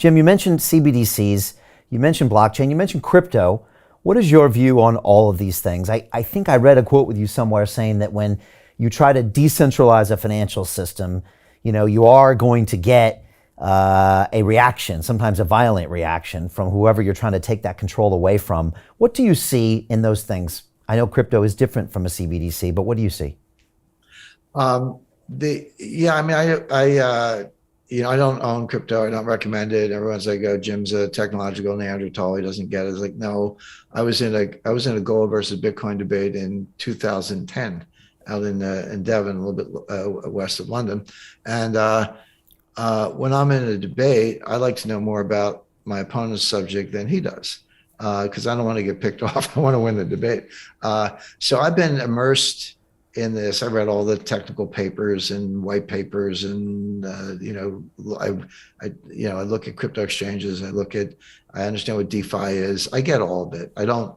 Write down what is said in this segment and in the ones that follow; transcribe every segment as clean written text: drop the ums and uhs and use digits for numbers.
Jim, you mentioned CBDCs, you mentioned blockchain, you mentioned crypto. What is your view on all of these things? I think I read a quote with you somewhere saying that when you try to decentralize a financial system, you are going to get a reaction, sometimes a violent reaction from whoever you're trying to take that control away from. What do you see in those things? I know crypto is different from a CBDC, but what do you see? Yeah, I mean, I don't own crypto. I don't recommend it. Everyone's like, "Oh, Jim's a technological Neanderthal. He doesn't get it." It's like, no, I was in a gold versus Bitcoin debate in 2010 out in Devon, a little bit west of London. And when I'm in a debate, I like to know more about my opponent's subject than he does, because I don't want to get picked off. I want to win the debate. So I've been immersed in this. I read all the technical papers and white papers, and I look at crypto exchanges. I understand what DeFi is. I get all of it. I don't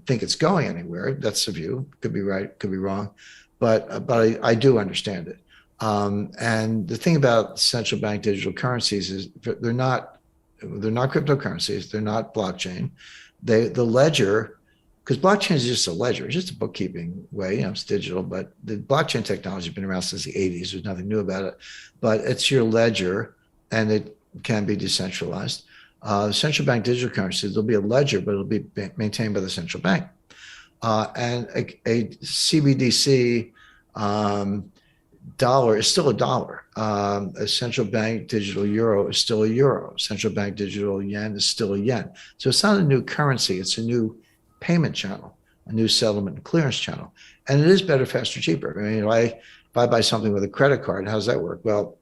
think it's going anywhere. That's the view. Could be right, could be wrong, but I do understand it. And the thing about central bank digital currencies is they're not cryptocurrencies. They're not blockchain. The ledger, because blockchain is just a ledger. It's just a bookkeeping way. It's digital, but the blockchain technology has been around since the 80s. There's nothing new about it, but it's your ledger, and it can be decentralized. Central bank digital currencies, there'll be a ledger, but it'll be maintained by the central bank. And a CBDC dollar is still a dollar. A central bank digital euro is still a euro. Central bank digital yen is still a yen. So it's not a new currency. It's a new payment channel, a new settlement and clearance channel. And it is better, faster, cheaper. I mean, if I buy something with a credit card, how does that work? Well,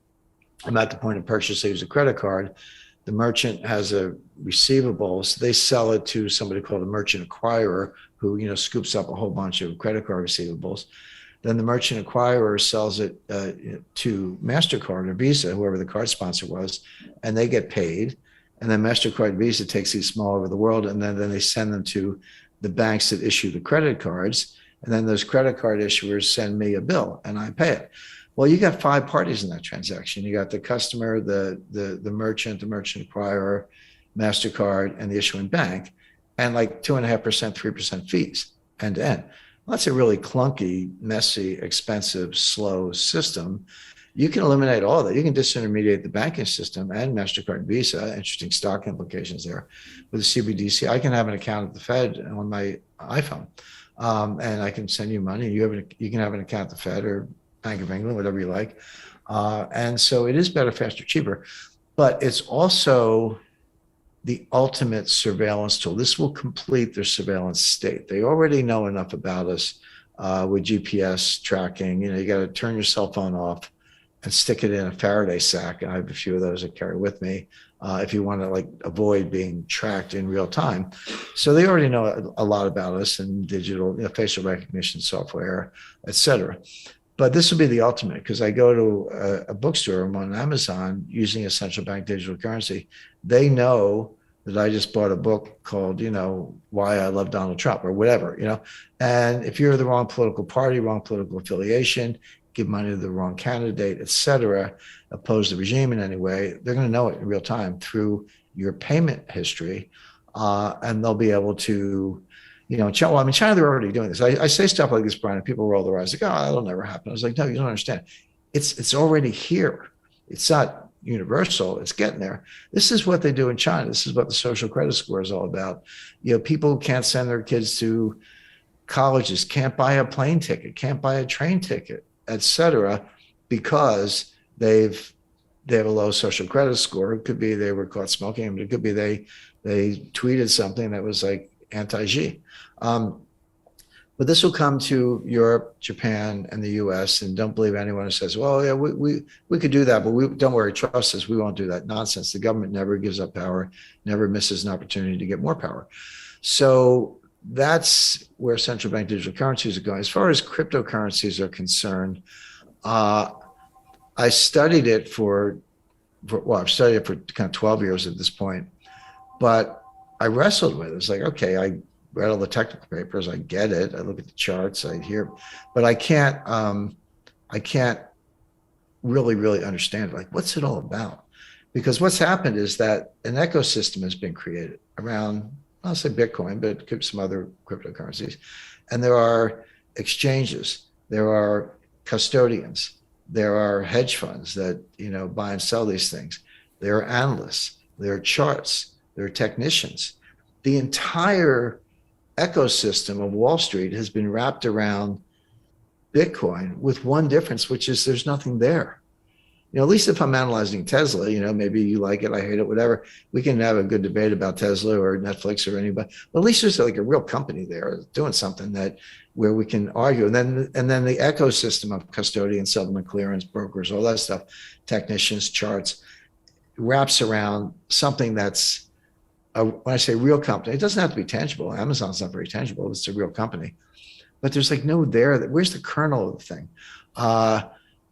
I'm at the point of purchase. They use a credit card. The merchant has a receivable, so they sell it to somebody called a merchant acquirer, who scoops up a whole bunch of credit card receivables. Then the merchant acquirer sells it to MasterCard or Visa, whoever the card sponsor was, and they get paid. And then MasterCard and Visa takes these from all over the world, and then they send them to the banks that issue the credit cards. And then those credit card issuers send me a bill, and I pay it. Well, you got five parties in that transaction. You got the customer, the merchant acquirer, MasterCard, and the issuing bank, and like 2.5%, 3% fees end to end. Well, that's a really clunky, messy, expensive, slow system. You can eliminate all of that. You can disintermediate the banking system and MasterCard and Visa. Interesting stock implications there. With a CBDC, I can have an account at the Fed on my iPhone, and I can send you money. You can have an account at the Fed or Bank of England, whatever you like. And so it is better, faster, cheaper. But it's also the ultimate surveillance tool. This will complete their surveillance state. They already know enough about us with GPS tracking. You got to turn your cell phone off and stick it in a Faraday sack. And I have a few of those I carry with me if you want to avoid being tracked in real time. So they already know a lot about us and digital, facial recognition software, et cetera. But this will be the ultimate, because I go to a bookstore, I'm on Amazon using a central bank digital currency. They know that I just bought a book called, Why I Love Donald Trump or whatever, And if you're the wrong political party, wrong political affiliation, give money to the wrong candidate, et cetera, oppose the regime in any way, they're going to know it in real time through your payment history. And they'll be able to, China, they're already doing this. I say stuff like this, Brian, and people roll their eyes like, oh, that'll never happen. I was like, no, you don't understand. It's already here. It's not universal. It's getting there. This is what they do in China. This is what the social credit score is all about. People can't send their kids to colleges, can't buy a plane ticket, can't buy a train ticket, et cetera, because they have a low social credit score. It could be they were caught smoking. It could be they tweeted something that was like anti-Xi. But this will come to Europe, Japan, and the U.S. And don't believe anyone who says, well, yeah, we could do that, but don't worry, trust us, we won't do that. Nonsense. The government never gives up power, never misses an opportunity to get more power. So that's where central bank digital currencies are going. As far as cryptocurrencies are concerned, I studied it I've studied it for kind of 12 years at this point, but I wrestled with it. It's like, okay, I read all the technical papers. I get it. I look at the charts. I hear, but I can't really understand, like, what's it all about? Because what's happened is that an ecosystem has been created around, I'll say Bitcoin, but some other cryptocurrencies. And there are exchanges, there are custodians, there are hedge funds that, buy and sell these things. There are analysts, there are charts, there are technicians. The entire ecosystem of Wall Street has been wrapped around Bitcoin with one difference, which is there's nothing there. At least if I'm analyzing Tesla, maybe you like it, I hate it, whatever. We can have a good debate about Tesla or Netflix or anybody. But at least there's like a real company there doing something where we can argue. And then the ecosystem of custodian, settlement, clearance, brokers, all that stuff, technicians, charts, wraps around something that's when I say real company, it doesn't have to be tangible. Amazon's not very tangible. It's a real company. But there's like no there. Where's the kernel of the thing?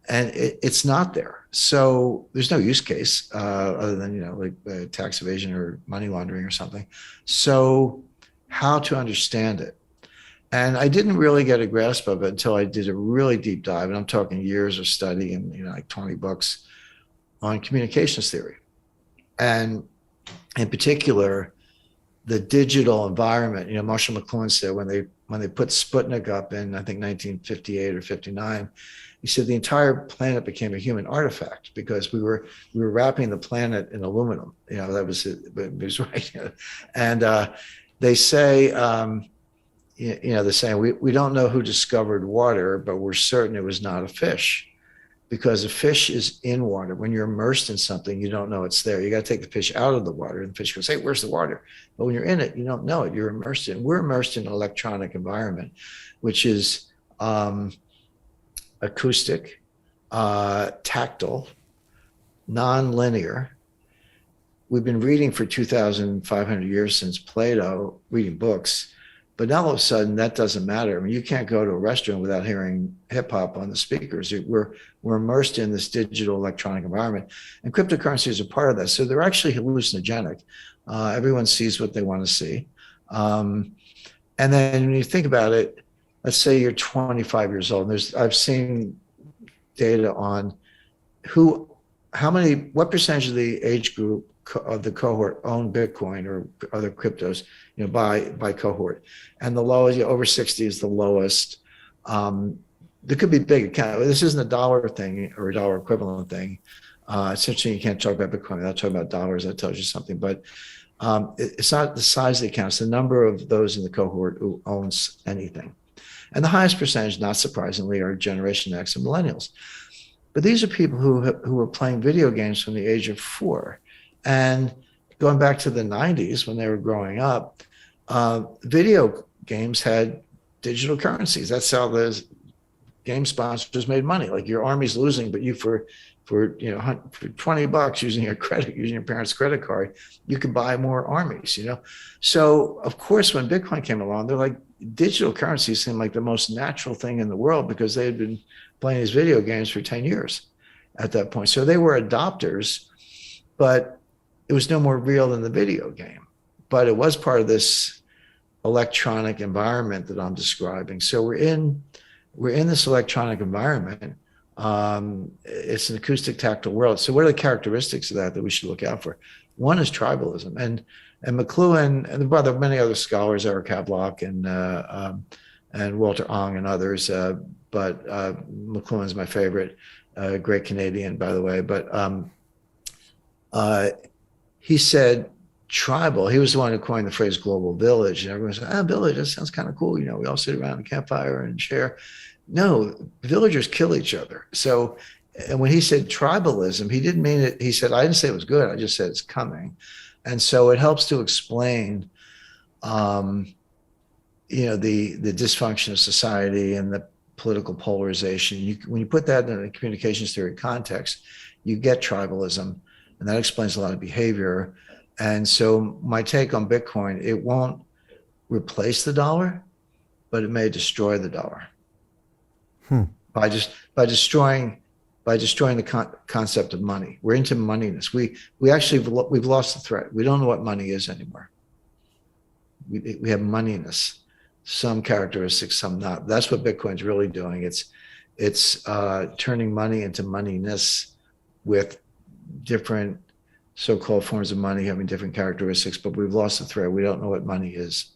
And it's not there. So there's no use case other than, like tax evasion or money laundering or something. So how to understand it? And I didn't really get a grasp of it until I did a really deep dive. And I'm talking years of study and, like 20 books on communications theory. And in particular, the digital environment. Marshall McLuhan said when they put Sputnik up in, I think, 1958 or 59, he said the entire planet became a human artifact because we were wrapping the planet in aluminum. That was it. But it was right. And they say, they're saying we don't know who discovered water, but we're certain it was not a fish, because a fish is in water. When you're immersed in something, you don't know it's there. You got to take the fish out of the water, and the fish goes, "Hey, where's the water?" But when you're in it, you don't know it. You're immersed in. We're immersed in an electronic environment, which is acoustic, tactile, non-linear. We've been reading for 2,500 years since Plato, reading books, but now all of a sudden that doesn't matter. I mean, you can't go to a restaurant without hearing hip hop on the speakers. We're immersed in this digital electronic environment, and cryptocurrency is a part of that. So they're actually hallucinogenic. Everyone sees what they want to see. And then when you think about it, let's say you're 25 years old. I've seen data on what percentage of the age group of the cohort own Bitcoin or other cryptos, by cohort. And the lowest, over 60 is the lowest. There could be big account. This isn't a dollar thing or a dollar equivalent thing. Essentially, you can't talk about Bitcoin without talking about dollars. That tells you something. But it's not the size of the account. It's the number of those in the cohort who owns anything. And the highest percentage, not surprisingly, are Generation X and millennials. But these are people who were playing video games from the age of 4. And going back to the 90s when they were growing up, video games had digital currencies. That's how the game sponsors made money. Like your army's losing, but you for $20 using your parents' credit card, you could buy more armies. So of course, when Bitcoin came along, they're like, digital currencies seemed like the most natural thing in the world because they had been playing these video games for 10 years at that point. So they were adopters, but it was no more real than the video game. But it was part of this electronic environment that I'm describing. So we're in this electronic environment. It's an acoustic, tactile world. So what are the characteristics of that we should look out for? One is tribalism, and McLuhan and many other scholars, Eric Havelock and Walter Ong and others, but McLuhan's my favorite, great Canadian, by the way. But he said tribal. He was the one who coined the phrase global village, and everyone said, village, that sounds kind of cool. We all sit around a campfire and share. No, villagers kill each other. So, and when he said tribalism, he didn't mean it. He said, I didn't say it was good. I just said it's coming. And so it helps to explain, the dysfunction of society and the political polarization. When you put that in a communications theory context, you get tribalism, and that explains a lot of behavior. And so my take on Bitcoin, it won't replace the dollar, but it may destroy the dollar. By destroying the concept of money. We're into moneyness. We've lost the threat. We don't know what money is anymore. We have moneyness, some characteristics, some not. That's what Bitcoin's really doing. It's turning money into moneyness with different so-called forms of money having different characteristics, but we've lost the thread. We don't know what money is.